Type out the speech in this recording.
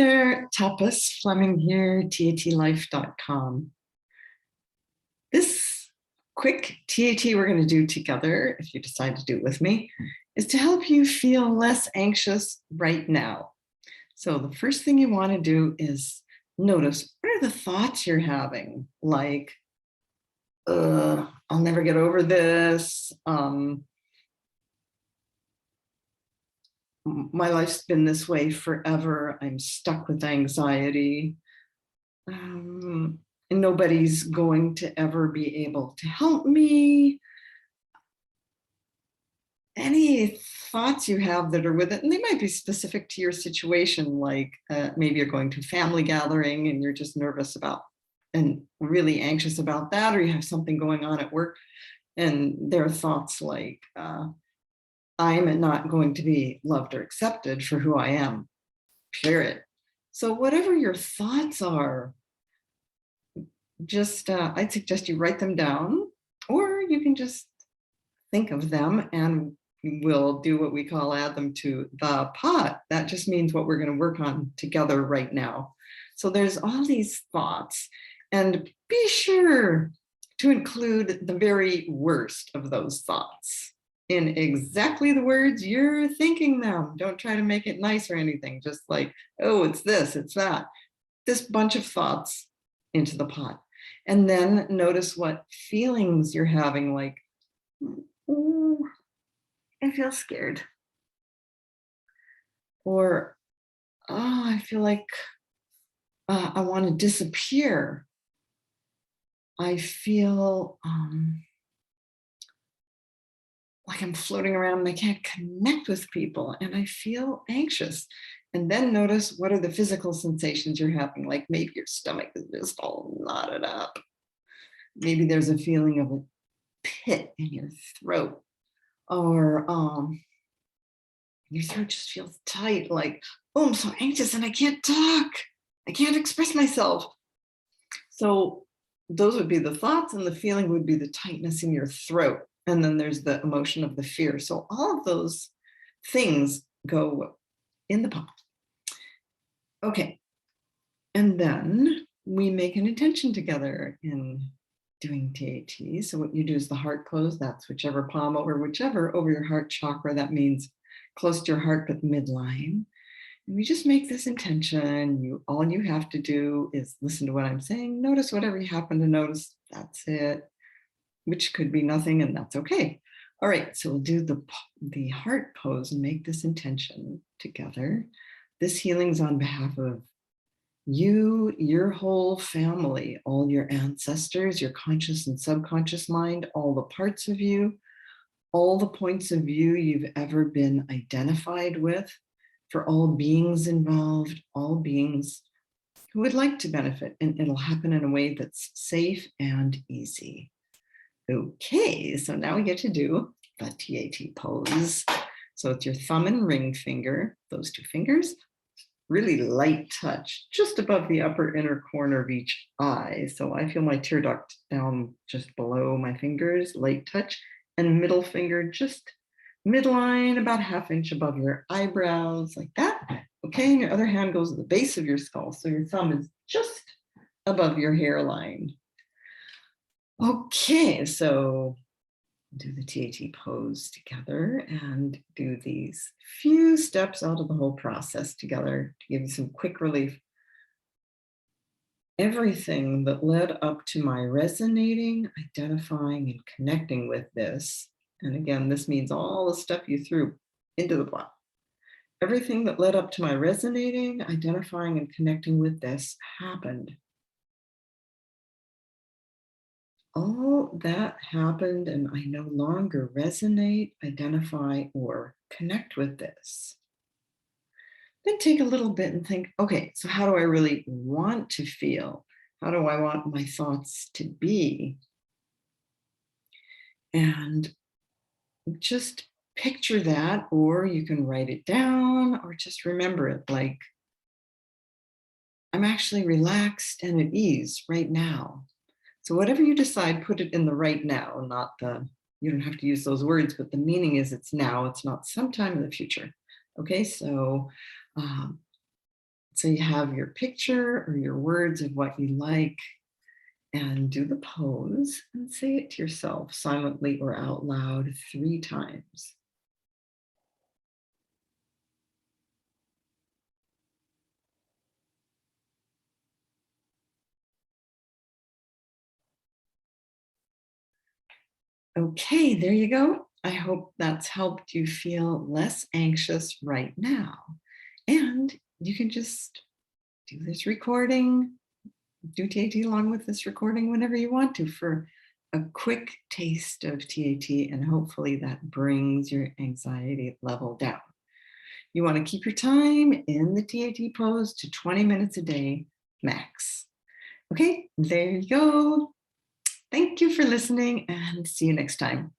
there, Tapas Fleming here, tatlife.com. This quick TAT we're going to do together, if you decide to do it with me, is to help you feel less anxious right now. So the first thing you want to do is notice, what are the thoughts you're having? Like, I'll never get over this. My life's been this way forever. I'm stuck with anxiety. And nobody's going to ever be able to help me. Any thoughts you have that are with it, and they might be specific to your situation, like maybe you're going to a family gathering and you're just nervous about and really anxious about that, or you have something going on at work and there are thoughts like, I'm not going to be loved or accepted for who I am, period. So whatever your thoughts are, just I'd suggest you write them down, or you can just think of them and we'll do what we call add them to the pot. That just means what we're going to work on together right now. So there's all these thoughts, and be sure to include the very worst of those thoughts in exactly the words you're thinking them. Don't try to make it nice or anything. Just like, oh, it's this, it's that. This bunch of thoughts into the pot. And then notice what feelings you're having, like, oh, I feel scared. Or, oh, I feel like I want to disappear. I feel like I'm floating around and I can't connect with people and I feel anxious. And then notice, what are the physical sensations you're having? Like maybe your stomach is just all knotted up. Maybe there's a feeling of a pit in your throat, or your throat just feels tight, like, oh, I'm so anxious and I can't talk. I can't express myself. So those would be the thoughts, and the feeling would be the tightness in your throat. And then there's the emotion of the fear. So all of those things go in the pot. Okay. And then we make an intention together in doing TAT. So what you do is the heart pose. That's whichever palm over whichever over your heart chakra. That means close to your heart, but midline. And we just make this intention. All you have to do is listen to what I'm saying. Notice whatever you happen to notice. That's it. Which could be nothing, and that's okay. All right, so we'll do the heart pose and make this intention together. This healing's on behalf of you, your whole family, all your ancestors, your conscious and subconscious mind, all the parts of you, all the points of view you've ever been identified with, for all beings involved, all beings who would like to benefit, and it'll happen in a way that's safe and easy. Okay, so now we get to do the TAT pose. So it's your thumb and ring finger, those two fingers, really light touch, just above the upper inner corner of each eye. So I feel my tear duct down just below my fingers, light touch, and middle finger just midline, about 1/2 inch above your eyebrows, like that. Okay, and your other hand goes to the base of your skull. So your thumb is just above your hairline. Okay, so do the TAT pose together and do these few steps out of the whole process together to give you some quick relief. Everything that led up to my resonating, identifying, and connecting with this, and again, this means all the stuff you threw into the pot. Everything that led up to my resonating, identifying, and connecting with this happened. All that happened, and I no longer resonate, identify, or connect with this. Then take a little bit and think, okay, so how do I really want to feel? How do I want my thoughts to be? And just picture that, or you can write it down, or just remember it like, I'm actually relaxed and at ease right now. So whatever you decide, put it in the right now, not the, you don't have to use those words, but the meaning is it's now, it's not sometime in the future. Okay, so So you have your picture or your words of what you like, and do the pose and say it to yourself silently or out loud 3 times. Okay, there you go. I hope that's helped you feel less anxious right now. And you can just do this recording, do TAT along with this recording whenever you want to for a quick taste of TAT, and hopefully that brings your anxiety level down. You want to keep your time in the TAT pose to 20 minutes a day max. Okay, there you go. Thank you for listening and see you next time.